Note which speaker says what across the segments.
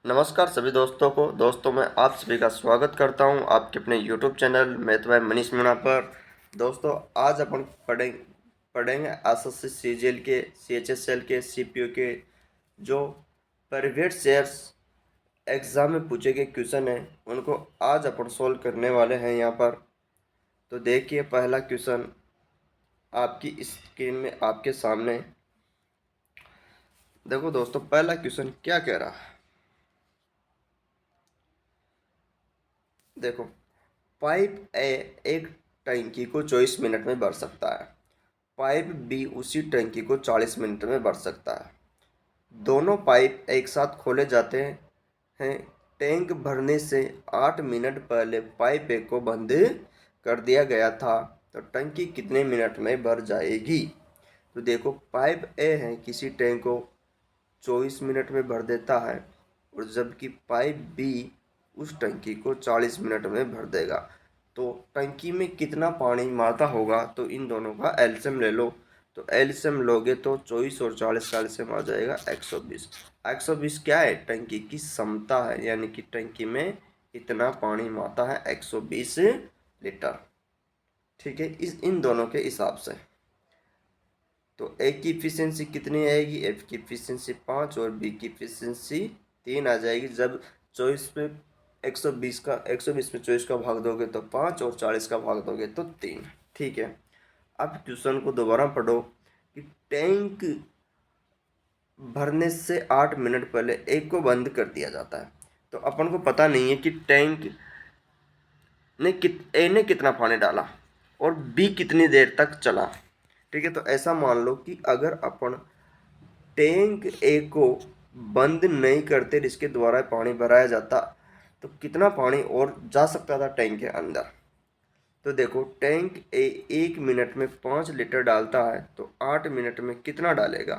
Speaker 1: नमस्कार सभी दोस्तों को। दोस्तों मैं आप सभी का स्वागत करता हूं आपके अपने YouTube channel math bye Manish Meena पर। दोस्तों आज अपन पढ़ेंगे एसएससी सीजीएल के सीएचएसएल के सीपीओ के जो प्राइवेट शेयर्स एग्ज़ाम में पूछे गए क्वेश्चन हैं उनको आज अपन सोल्व करने वाले हैं यहाँ पर। तो देखिए पहला क्वेश्चन आपकी स्क्रीन में आपके सामने। देखो दोस्तों पहला क्वेश्चन क्या कह रहा है। देखो पाइप ए एक टंकी को 24 मिनट में भर सकता है। पाइप बी उसी टंकी को 40 मिनट में भर सकता है। दोनों पाइप एक साथ खोले जाते हैं। टैंक भरने से 8 मिनट पहले पाइप ए को बंद कर दिया गया था, तो टंकी कितने मिनट में भर जाएगी। तो देखो पाइप ए है किसी टैंक को 24 मिनट में भर देता है और जबकि पाइप बी उस टंकी को 40 मिनट में भर देगा। तो टंकी में कितना पानी मात्रा होगा, तो इन दोनों का एलसीएम ले लो। तो एलसीएम लोगे तो 24 और 40 का एलसीएम आ जाएगा 120। 120 क्या है, टंकी की क्षमता है, यानी कि टंकी में इतना पानी मात्रा है 120 लीटर। ठीक है, इन दोनों के हिसाब से तो ए की इफिशियंसी कितनी आएगी, एफ की इफिशियंसी 5 और बी की इफिशियंसी 3 आ जाएगी। जब 24 में 120 में 24 का भाग दोगे तो 5 और 40 का भाग दोगे तो 3। ठीक है, अब क्वेश्चन को दोबारा पढ़ो कि टैंक भरने से 8 मिनट पहले एक को बंद कर दिया जाता है। तो अपन को पता नहीं है कि टैंक ने ए ने कितना पानी डाला और बी कितनी देर तक चला। ठीक है, तो ऐसा मान लो कि अगर अपन टैंक ए को बंद नहीं करते जिसके द्वारा पानी भराया जाता, तो कितना पानी और जा सकता था टैंक के अंदर। तो देखो टैंक ए 1 मिनट में 5 लीटर डालता है, तो 8 मिनट में कितना डालेगा।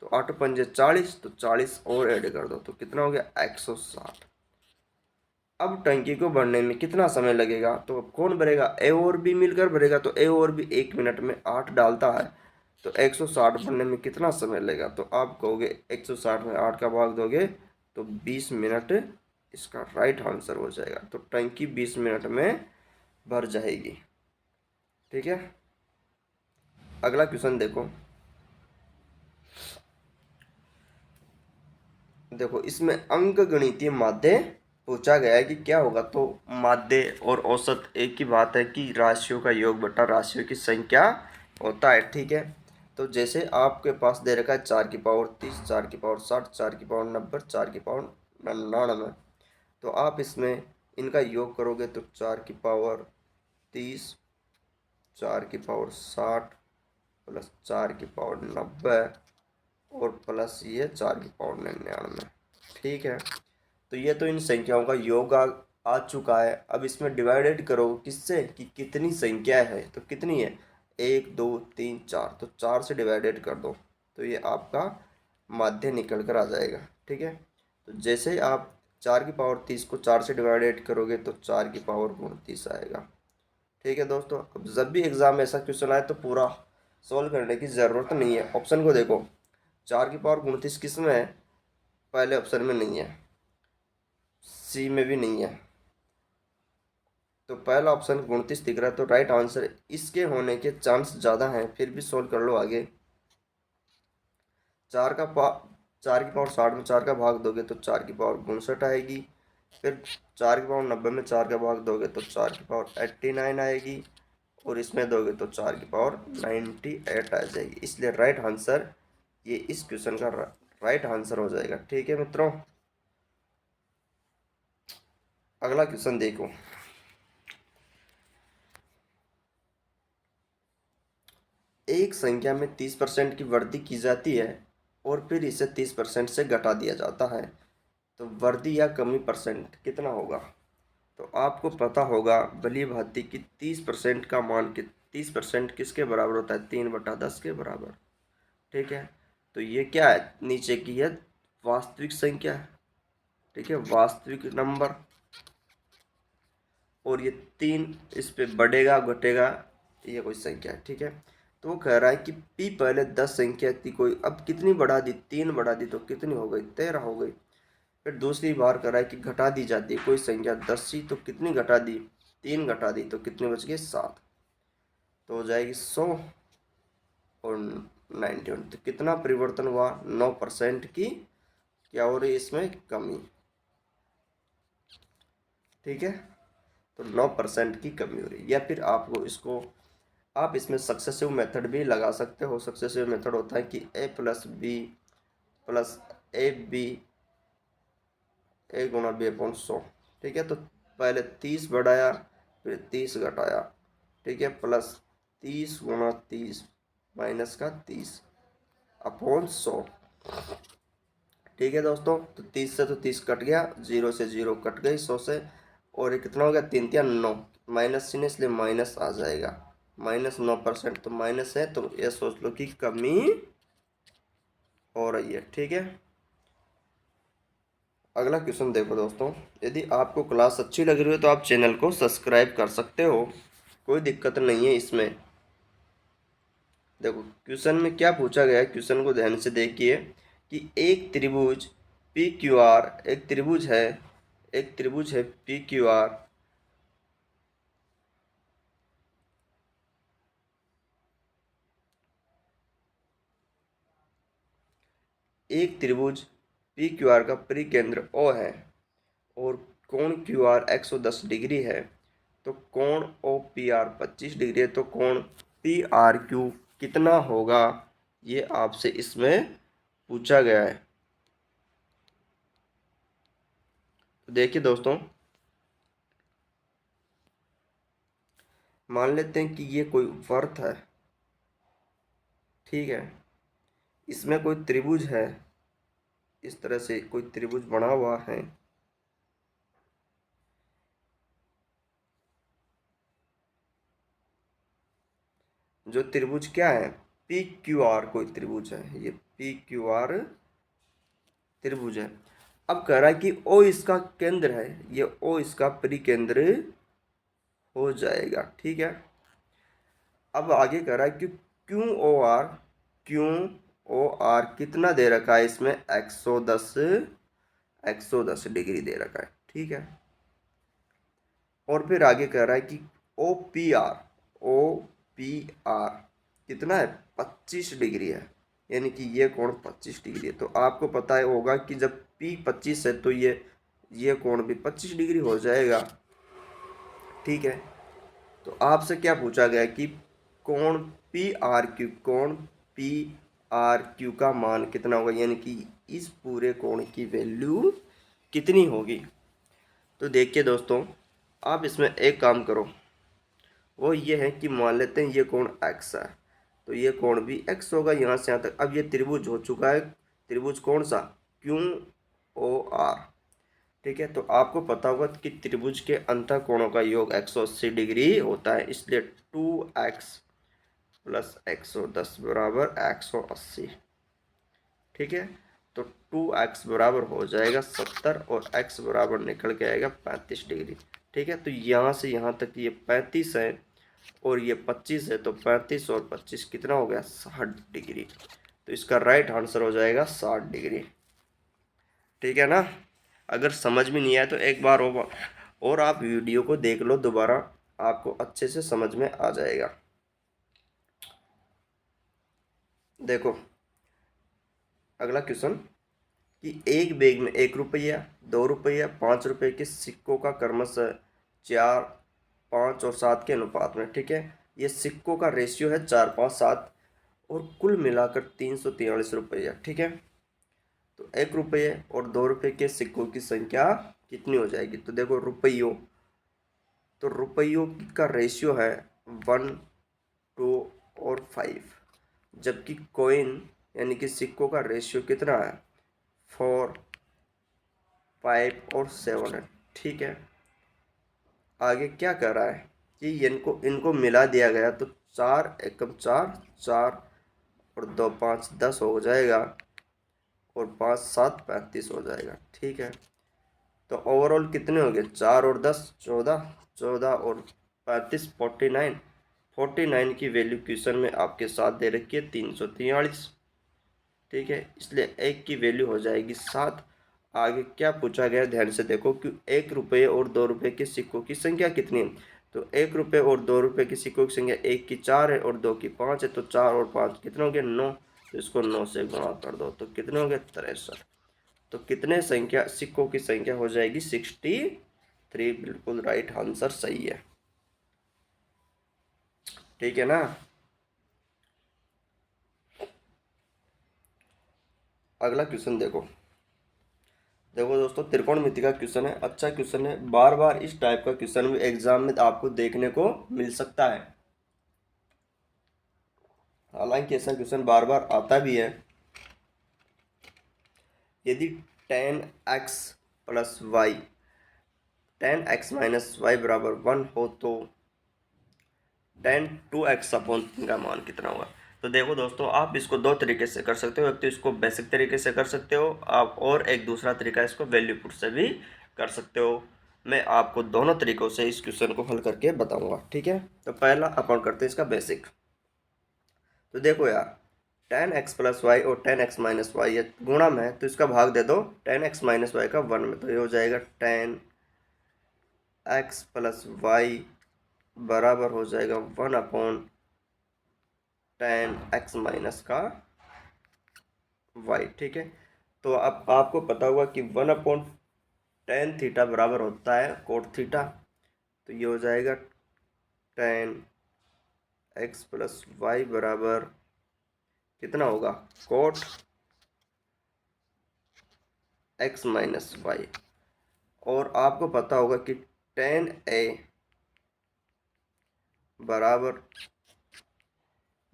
Speaker 1: तो 8 पंजे 40, तो 40 और ऐड कर दो तो कितना हो गया 160। अब टंकी को भरने में कितना समय लगेगा, तो अब कौन भरेगा, ए और बी मिलकर भरेगा। तो ए और बी 1 मिनट में 8 डालता है, तो 160 भरने में कितना समय लगेगा। तो आप कहोगे 160 में 8 का भाग दोगे तो 20 मिनट इसका राइट आंसर हो जाएगा। तो टंकी 20 मिनट में भर जाएगी। ठीक है, अगला क्वेश्चन देखो। देखो इसमें अंक गणितीय माध्य पूछा गया है कि क्या होगा। तो माध्य और औसत एक ही बात है कि राशियों का योग बटा राशियों की संख्या होता है। ठीक है, तो जैसे आपके पास दे रखा है 4 की पावर 30, 4 की पावर 60, 4 की पावर 90, 4 की पावर 99। तो आप इसमें इनका योग करोगे तो 4 की पावर 30, 4 की पावर 60 प्लस 4 की पावर 90 और प्लस ये 4 की पावर 99। ठीक है, तो ये तो इन संख्याओं का योग आ चुका है। अब इसमें डिवाइडेड करो किससे, कि कितनी संख्या है। तो कितनी है, 1 2 3 4, तो 4 से डिवाइडेड कर दो तो ये आपका माध्य निकल कर आ जाएगा। ठीक है, तो जैसे ही आप 4 की पावर 30 को 4 से डिवाइडेड करोगे तो 4 की पावर 29 आएगा। ठीक है दोस्तों, अब जब भी एग्जाम में ऐसा क्वेश्चन आए तो पूरा सोल्व करने की ज़रूरत नहीं है। ऑप्शन को देखो, 4 की पावर 29 किस में है, पहले ऑप्शन में नहीं है, सी में भी नहीं है। तो पहला ऑप्शन 29 दिख रहा है, तो राइट आंसर इसके होने के चांस ज़्यादा हैं। फिर भी सोल्व कर लो आगे। 4 का पा 4 की पावर 60 में 4 का भाग दोगे तो 4 की पावर 62 आएगी। फिर 4 की पावर 90 में 4 का भाग दोगे तो 4 की पावर 89 आएगी और इसमें दोगे तो 4 की पावर 98 आ जाएगी। इसलिए राइट आंसर ये इस क्वेश्चन का राइट आंसर हो जाएगा। ठीक है मित्रों, अगला क्वेश्चन देखो। एक संख्या में 30% की वृद्धि की जाती है और फिर इसे 30% से घटा दिया जाता है, तो वृद्धि या कमी परसेंट कितना होगा। तो आपको पता होगा भली भांति कि 30% का मान 30% किसके बराबर होता है, 3/10 के बराबर। ठीक है, तो ये क्या है, नीचे की है वास्तविक संख्या है। ठीक है, वास्तविक नंबर, और ये 3 इस पे बढ़ेगा घटेगा, ये कोई संख्या है। ठीक है, तो वो कह रहा है कि पी पहले 10 संख्या थी कोई, अब कितनी बढ़ा दी, 3 बढ़ा दी, तो कितनी हो गई, 13 हो गई। फिर दूसरी बार करा है कि घटा दी जाती है कोई संख्या 10 थी तो कितनी घटा दी, 3 घटा दी तो कितने बच गए 7, तो हो जाएगी 100 और 91। तो कितना परिवर्तन हुआ, 9% की क्या हो रही है इसमें कमी। ठीक है, तो 9% की कमी हो रही है। या फिर आपको इसको आप इसमें सक्सेसिव मेथड भी लगा सकते हो। सक्सेसिव मेथड होता है कि a plus B plus A B A गुणा बी अपॉन 100। ठीक है, तो पहले 30 बढ़ाया फिर 30 घटाया, ठीक है, प्लस 30 गुणा 30 माइनस का 30 अपॉन 100। ठीक है दोस्तों, तो 30 से तो 30 कट गया, 0 से 0 कट गई 100 से, और ये कितना हो गया 3 या 9, माइनस चिन्ह इसलिए माइनस आ जाएगा, -9%। तो माइनस है तो ये सोच लो कि कमी हो रही है। ठीक है, अगला क्वेश्चन देखो दोस्तों, यदि आपको क्लास अच्छी लग रही हो तो आप चैनल को सब्सक्राइब कर सकते हो, कोई दिक्कत नहीं है इसमें। देखो क्वेश्चन में क्या पूछा गया है, क्वेश्चन को ध्यान से देखिए कि एक त्रिभुज पी क्यू आर, एक त्रिभुज है, एक त्रिभुज है पी क्यू आर, एक त्रिभुज पी क्यू आर का परिकेंद्र ओ है और कोण क्यू आर 110 डिग्री है, तो कोण ओ पी आर 25 डिग्री है, तो कोण पी आर क्यू कितना होगा, ये आपसे इसमें पूछा गया है। तो देखिए दोस्तों, मान लेते हैं कि ये कोई वर्त है, ठीक है, इसमें कोई त्रिभुज है, इस तरह से कोई त्रिभुज बना हुआ है, जो त्रिभुज क्या है पी क्यू आर, कोई त्रिभुज है, ये पी क्यू आर त्रिभुज है। अब कह रहा है कि ओ इसका केंद्र है, ये ओ इसका परिकेंद्र हो जाएगा। ठीक है, अब आगे कह रहा है कि Q O R, Q O R कितना दे रखा है इसमें 110 डिग्री दे रखा है। ठीक है, और फिर आगे कह रहा है कि O P R, O P R कितना है 25 डिग्री है, यानी कि ये कोण 25 डिग्री है। तो आपको पता है होगा कि जब पी 25 है तो ये कोण भी 25 डिग्री हो जाएगा। ठीक है, तो आपसे क्या पूछा गया कि कोण पी आर क्यू, कोण पी आर क्यू का मान कितना होगा, यानी कि इस पूरे कोण की वैल्यू कितनी होगी। तो देखिए दोस्तों, आप इसमें एक काम करो, वो ये है कि मान लेते हैं ये कोण x है, तो ये कोण भी x होगा यहाँ से यहाँ तक। अब ये त्रिभुज हो चुका है, त्रिभुज कौन सा क्यू ओ आर। ठीक है, तो आपको पता होगा कि त्रिभुज के अंतः कोणों का योग 180 डिग्री होता है, इसलिए 2x प्लस 110 बराबर 180। ठीक है, तो 2x बराबर हो जाएगा 70 और x बराबर निकल के आएगा 35 डिग्री। ठीक है, तो यहाँ से यहाँ तक ये 35 है और ये 25 है, तो 35 और 25 कितना हो गया 60 डिग्री। तो इसका राइट आंसर हो जाएगा 60 डिग्री। ठीक है ना, अगर समझ में नहीं आया तो एक बार और आप वीडियो को देख लो दोबारा, आपको अच्छे से समझ में आ जाएगा। देखो अगला क्वेश्चन कि एक बैग में 1 रुपया, 2 रुपया, 5 रुपये के सिक्कों का क्रमशः 4, 5 और 7 के अनुपात में, ठीक है, ये सिक्कों का रेशियो है 4, 5, 7 और कुल मिलाकर 343 रुपया। ठीक है, तो 1 रुपये और 2 रुपये के सिक्कों की संख्या कितनी हो जाएगी। तो देखो रुपयों, तो रुपयों का रेशियो है 1, 2 और 5, जबकि कॉइन यानी कि सिक्कों का रेशियो कितना है 4, 5 और 7 है। ठीक है, आगे क्या कर रहा है कि इनको इनको मिला दिया गया, तो 4 एकम 4, 4 और 2 5 10 हो जाएगा और 5 7 35 हो जाएगा। ठीक है, तो ओवरऑल कितने हो गए 4 और 10 14, 14 और 35 49, 49 की वैल्यू क्वेश्चन में आपके साथ दे रखी है 343। ठीक है, इसलिए एक की वैल्यू हो जाएगी 7। आगे क्या पूछा गया ध्यान से देखो कि 1 रुपये और 2 रुपये के सिक्कों की संख्या कितनी है। तो 1 रुपये और 2 रुपये के सिक्कों की संख्या 1 की 4 है और 2 की 5 है, तो 4 और 5 कितने हो गए 9। तो इसको 9 से गुणा कर दो तो कितने हो गए 63। तो कितने संख्या सिक्कों की संख्या हो जाएगी 63। बिल्कुल राइट आंसर सही है। ठीक है ना। अगला क्वेश्चन देखो। देखो दोस्तों त्रिकोणमिति का क्वेश्चन है, अच्छा क्वेश्चन है, बार बार इस टाइप का क्वेश्चन भी एग्जाम में आपको देखने को मिल सकता है। हालांकि ऐसा क्वेश्चन बार बार आता भी है। यदि 10x plus Y 10x minus y बराबर 1 हो तो 2x अपॉन 3 का मान कितना होगा। तो देखो दोस्तों आप इसको दो तरीके से कर सकते हो, एक तो इसको बेसिक तरीके से कर सकते हो आप, और एक दूसरा तरीका इसको वैल्यू पुट से भी कर सकते हो। मैं आपको दोनों तरीकों से इस क्वेश्चन को हल करके बताऊंगा। ठीक है, तो पहला अपन करते हैं इसका बेसिक। तो देखो यार 10x प्लस वाई और 10x माइनस वाई गुणा में है, तो इसका भाग दे दो 10x माइनस वाई का 1 में, तो ये हो जाएगा 10x प्लस वाई बराबर हो जाएगा 1 अपॉन 10x माइनस का वाई। ठीक है, तो अब आपको पता होगा कि 1 अपॉन 10 थीटा बराबर होता है कोट थीटा, तो ये हो जाएगा 10x प्लस वाई बराबर कितना होगा कोट x माइनस वाई। और आपको पता होगा कि 10a बराबर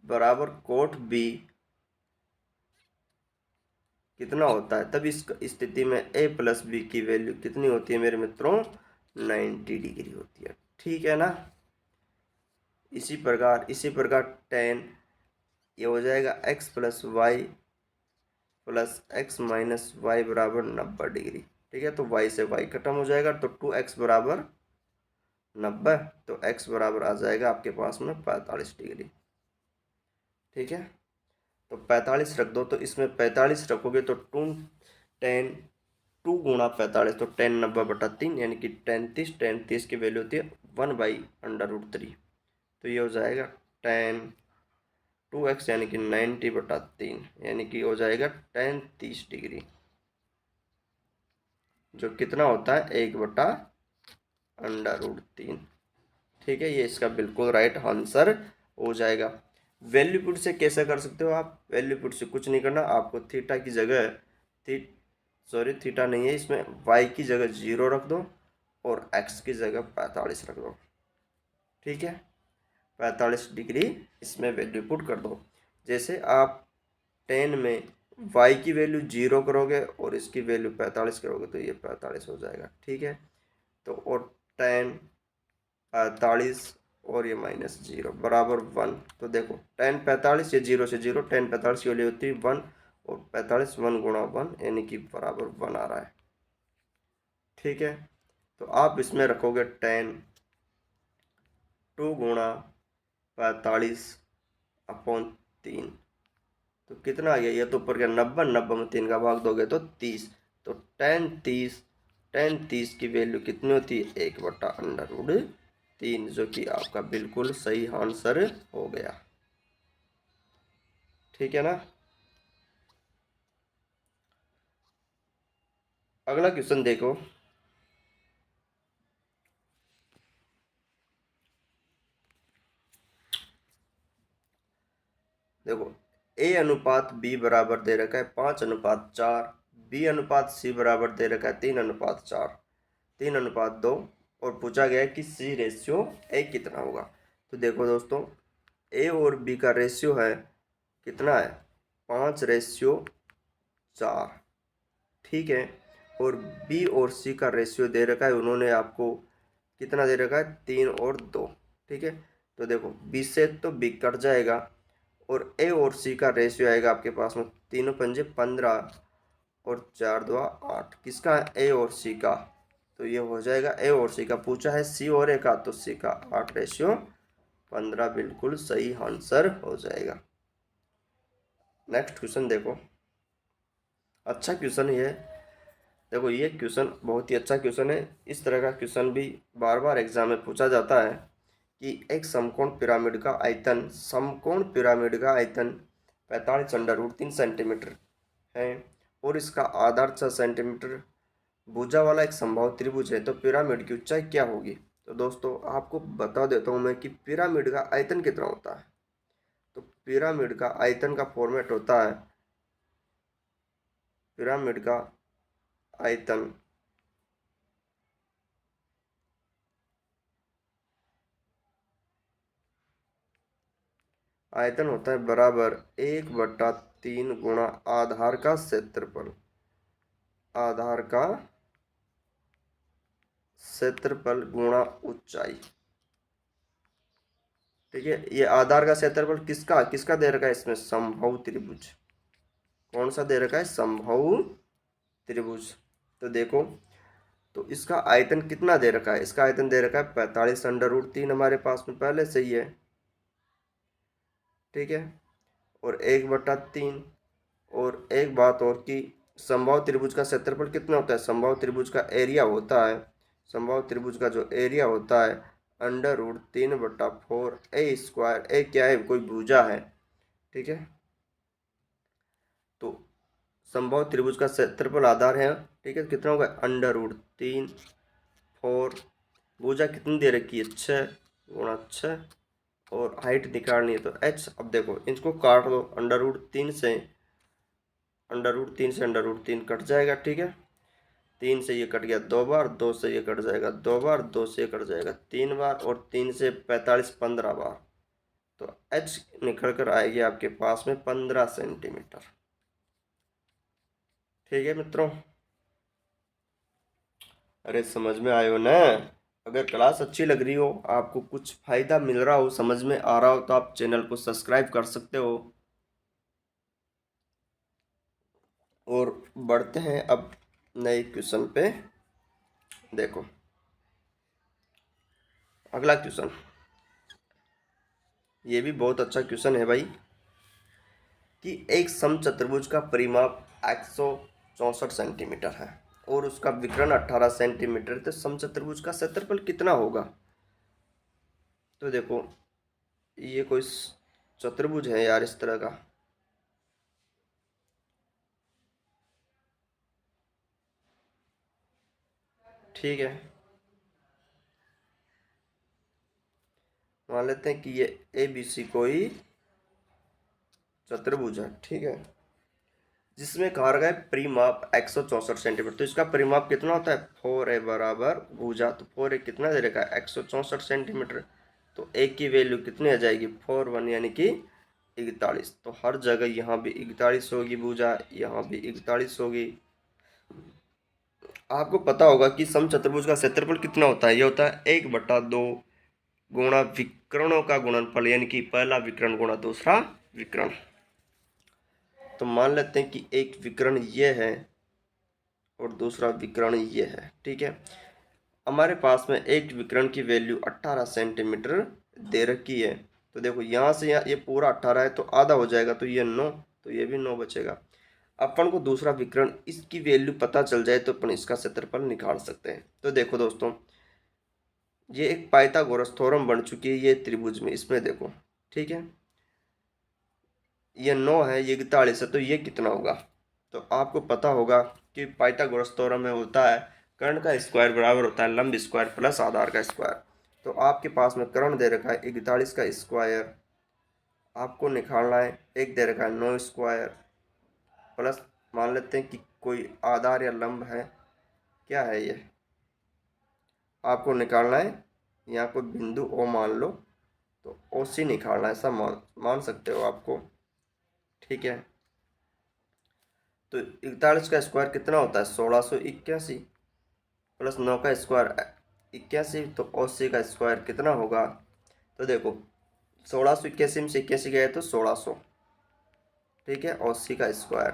Speaker 1: बराबर कोट b कितना होता है, तब इस स्थिति में a प्लस बी की वैल्यू कितनी होती है मेरे मित्रों 90 डिग्री होती है। ठीक है ना। इसी प्रकार 10 ये हो जाएगा x plus y plus x minus y बराबर 90 डिग्री। ठीक है, तो y से y खत्म हो जाएगा, तो 2x बराबर 90, तो x बराबर आ जाएगा आपके पास में 45 डिग्री। ठीक है, तो 45 रख दो, तो इसमें 45 रखोगे तो 2 गुणा 45, तो 10 90/3 यानी कि 10 30 की वैल्यू होती है 1/√3। तो ये हो जाएगा 2x यानी कि 90/3 यानी कि हो जाएगा 10 30 डिग्री, जो कितना होता है 1/√3। ठीक है, ये इसका बिल्कुल राइट आंसर हो जाएगा। वैल्यू पुट से कैसे कर सकते हो आप, वैल्यू पुट से कुछ नहीं करना, आपको थीटा की जगह थीटा नहीं है इसमें, वाई की जगह 0 रख दो और एक्स की जगह 45 रख दो। ठीक है, 45 डिग्री इसमें वैल्यू पुट कर दो। जैसे आप 10 में y की वैल्यू 0 करोगे और इसकी वैल्यू 45 करोगे तो ये 45 हो जाएगा। ठीक है, तो और 10 45 और ये -0 बराबर 1। तो देखो 10 45 ये 0 से 0, 10 45 की वैल्यू होती है 1 और 45 1 गुणा 1 यानी कि बराबर 1 आ रहा है। ठीक है, तो आप इसमें रखोगे 10 2 गुणा 45/3, तो कितना आ गया, ये तो ऊपर गया 90, 90 में 3 का भाग दोगे तो 30, तो 10 30 की वैल्यू कितनी होती है 1/√3, जो कि आपका बिल्कुल सही आंसर हो गया। ठीक है ना। अगला क्वेश्चन देखो। देखो a अनुपात b बराबर दे रखा है 5:4, b अनुपात c बराबर दे रखा है 3:4, 3:2, और पूछा गया है कि c रेशियो a कितना होगा। तो देखो दोस्तों a और b का रेशियो है कितना है 5:4। ठीक है, और b और c का रेशियो दे रखा है उन्होंने आपको कितना दे रखा है 3 और 2। ठीक है, तो देखो b से तो b कट जाएगा और a और c का रेशियो आएगा आपके पास में 3×5 = 15 और 4×2 = 8। किसका है a और c का, तो ये हो जाएगा a और c का, पूछा है c और a का, तो c का 8:15 बिल्कुल सही आंसर हो जाएगा। नेक्स्ट क्वेश्चन देखो, अच्छा क्वेश्चन ये देखो ये क्वेश्चन बहुत ही अच्छा क्वेश्चन है। इस तरह का क्वेश्चन भी बार बार एग्जाम में पूछा जाता है कि एक समकोण पिरामिड का आयतन 45√3 सेंटीमीटर है और इसका आधार 6 सेंटीमीटर, भुजा वाला एक समबाहु त्रिभुज है, तो पिरामिड की ऊंचाई क्या होगी। तो दोस्तों आपको बता देता हूँ मैं कि पिरामिड का आयतन कितना होता है। तो पिरामिड का आयतन का फॉर्मेट होता है, पिरामिड का आयतन आयतन होता है बराबर 1/3 गुणा आधार का क्षेत्रफल, आधार का क्षेत्रफल गुणा ऊंचाई। ठीक है, ये आधार का क्षेत्रफल किसका किसका दे रखा है इसमें, समबाहु त्रिभुज। कौन सा दे रखा है, समबाहु त्रिभुज। तो देखो, तो इसका आयतन कितना दे रखा है, इसका आयतन दे रखा है 45√3, हमारे पास में पहले से ही है। ठीक है, और 1/3। और एक बात और कि समबाहु त्रिभुज का क्षेत्रफल कितना होता है, समबाहु त्रिभुज का एरिया होता है, समबाहु त्रिभुज का जो एरिया होता है √3/4 a²। ए क्या है, कोई भुजा है। ठीक है, तो समबाहु त्रिभुज का क्षेत्रफल आधार है। ठीक है, कितना होगा, √3/4। भुजा कितनी दे रखी है, 6 × 6, और हाइट निकालनी है तो h। अब देखो इसको काट दो, √3 से कट जाएगा। ठीक है, 3 से ये कट गया 2 बार, 2 से ये कट जाएगा 2 बार, 2 से ये कट जाएगा 3 बार, और 3 से 45 15 बार। तो h निकल कर आएगी आपके पास में 15 सेंटीमीटर। ठीक है मित्रों, अरे समझ में आयो ना। अगर क्लास अच्छी लग रही हो, आपको कुछ फायदा मिल रहा हो, समझ में आ रहा हो, तो आप चैनल को सब्सक्राइब कर सकते हो। और बढ़ते हैं अब नए क्वेश्चन पे। देखो अगला क्वेश्चन, ये भी बहुत अच्छा क्वेश्चन है भाई, कि एक समचतुर्भुज का परिमाप 164 सेंटीमीटर है और उसका विकर्ण 18 सेंटीमीटर, तो समचतुर्भुज का क्षेत्रफल कितना होगा। तो देखो ये कोई चतुर्भुज है यार इस तरह का। ठीक है, मान लेते हैं कि ये ए बी सी कोई चतुर्भुज है। ठीक है, जिसमें कहा गया है परिमाप 164 सेंटीमीटर, तो इसका परिमाप कितना होता है, 4a बराबर भुजा। तो 4a कितना दे रखा है, 164 सेंटीमीटर। तो a की वैल्यू कितनी आ जाएगी, 4 1 यानी कि 41। तो हर जगह यहाँ भी 41 होगी भुजा, यहाँ भी 41 होगी। आपको पता होगा कि समचतुर्भुज का क्षेत्रफल कितना होता है, ये होता है 1/2 गुणा विकर्णों का गुणनफल, यानी कि पहला विकर्ण गुणा दूसरा विकर्ण। तो मान लेते हैं कि एक विकर्ण ये है और दूसरा विकर्ण ये है। ठीक है, हमारे पास में एक विकर्ण की वैल्यू 18 सेंटीमीटर दे रखी है। तो देखो यहाँ से यहाँ ये पूरा 18 है, तो आधा हो जाएगा, तो ये 9, तो ये भी 9 बचेगा। अपन को दूसरा विकर्ण इसकी वैल्यू पता चल जाए तो अपन इसका क्षेत्रफल निकाल सकते हैं। तो देखो दोस्तों, ये एक पाइथागोरस थ्योरम बन चुकी है ये त्रिभुज में, इसमें देखो। ठीक है, ये 9 है, ये 41 है, तो ये कितना होगा। तो आपको पता होगा कि पाइथागोरस थ्योरम में होता है कर्ण का स्क्वायर बराबर होता है लंब स्क्वायर प्लस आधार का स्क्वायर। तो आपके पास में कर्ण दे रखा है 41 का स्क्वायर, आपको निकालना है। एक दे रखा है 9 स्क्वायर प्लस, मान लेते हैं कि कोई आधार या लंब है, क्या है ये, आपको निकालना है। यहाँ कोई बिंदु ओ मान लो, तो ओ सी निकालना है, ऐसा मान सकते हो आपको। ठीक है, तो 41 का स्क्वायर कितना होता है, 1681 प्लस 9 का स्क्वायर 81, तो 80 का स्क्वायर कितना होगा। तो देखो 1681 में से 81 गया तो 1600। ठीक है, 80 का स्क्वायर,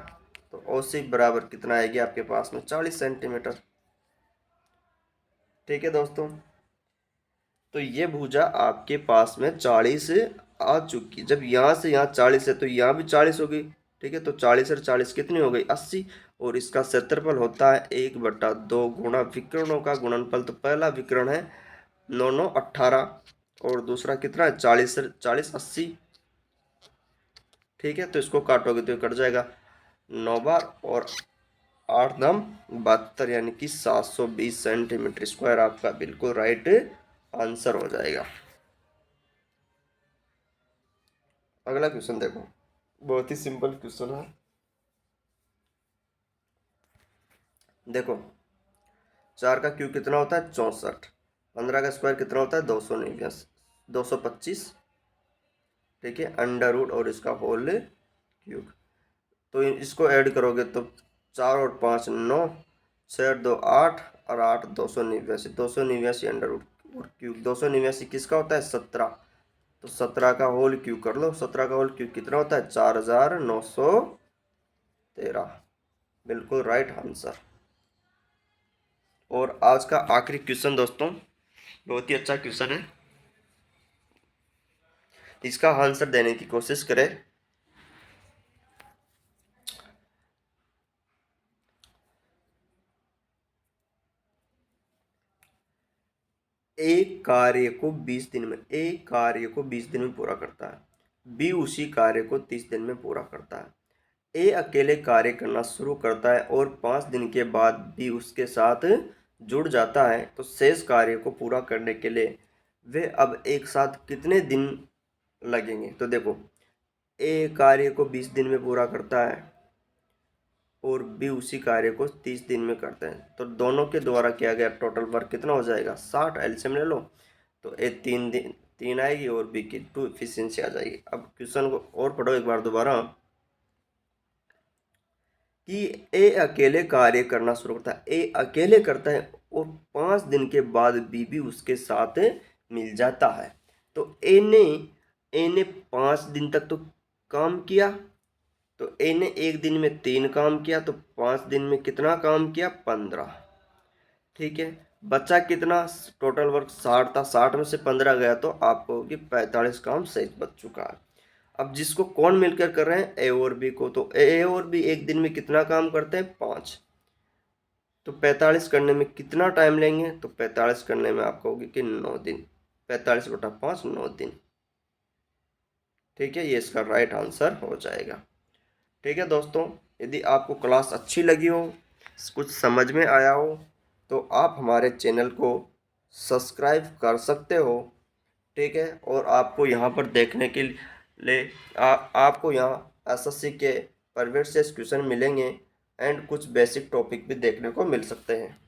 Speaker 1: तो 80 बराबर कितना आएगी आपके पास में, 40 सेंटीमीटर। ठीक है दोस्तों, तो ये भुजा आपके पास में 40 आ चुकी। जब यहाँ से यहाँ 40 है तो यहाँ भी 40 होगी। ठीक है, तो 40 और 40 कितनी हो गई 80, और इसका क्षेत्रफल होता है 1/2 गुणा विकर्णों का गुणनफल। तो पहला विकर्ण है 9 9 18 और दूसरा कितना है 40 40 80। ठीक है, तो इसको काटोगे तो ये कट जाएगा 9 बार और 8 दम 72, यानी कि 720 सेंटीमीटर स्क्वायर आपका बिल्कुल राइट आंसर हो जाएगा। अगला क्वेश्चन देखो, बहुत ही सिंपल क्वेश्चन है। देखो 4 का क्यूब कितना होता है 64, 15 का स्क्वायर कितना होता है 225, ठीक है, अंडर रूट और इसका होल क्यूब। तो इसको ऐड करोगे तो 4 और 5 9, 6 और 2 8 और 8 289, 289 अंडर रूट और क्यूब। 289 किसका होता है 17, तो 17 का होल क्यूब कर लो। 17 का होल क्यूब कितना होता है 4913, बिल्कुल राइट आंसर। और आज का आखिरी क्वेश्चन दोस्तों, बहुत ही अच्छा क्वेश्चन है, इसका आंसर देने की कोशिश करें। एक कार्य को 20 दिन में, एक कार्य को 20 दिन में पूरा करता है, बी उसी कार्य को 30 दिन में पूरा करता है। ए अकेले कार्य करना शुरू करता है और 5 दिन के बाद बी उसके साथ जुड़ जाता है, तो शेष कार्य को पूरा करने के लिए वे अब एक साथ कितने दिन लगेंगे। तो देखो ए कार्य को 20 दिन में पूरा करता है और बी उसी कार्य को 30 दिन में करते हैं, तो दोनों के द्वारा किया गया टोटल वर्क कितना हो जाएगा 60। एलसीएम ले लो तो ए 3 आएगी और बी की 2 एफिशिएंसी आ जाएगी। अब क्वेश्चन को और पढ़ो एक बार दोबारा कि ए अकेले कार्य करना शुरू करता है, ए अकेले करता है और 5 दिन के बाद बी भी उसके साथ मिल जाता है। तो ए ने 5 दिन तक तो काम किया, तो ए ने एक दिन में 3 काम किया, तो 5 दिन में कितना काम किया 15, ठीक है। बचा कितना, टोटल वर्क 60 था, 60 में से 15 गया तो आपको कि 45 काम सही बच चुका है। अब जिसको कौन मिलकर कर रहे हैं ए और बी को, तो ए और बी एक दिन में कितना काम करते हैं 5, तो 45 करने में कितना टाइम लेंगे, तो 45 करने में आपको होगी कि 9 दिन, 45/5 9 दिन, ठीक है, ये इसका राइट आंसर हो जाएगा। ठीक है दोस्तों, यदि आपको क्लास अच्छी लगी हो, कुछ समझ में आया हो, तो आप हमारे चैनल को सब्सक्राइब कर सकते हो, ठीक है। और आपको यहाँ पर देखने के लिए आपको यहाँ एसएससी के प्राइवेट से क्वेश्चन मिलेंगे एंड कुछ बेसिक टॉपिक भी देखने को मिल सकते हैं।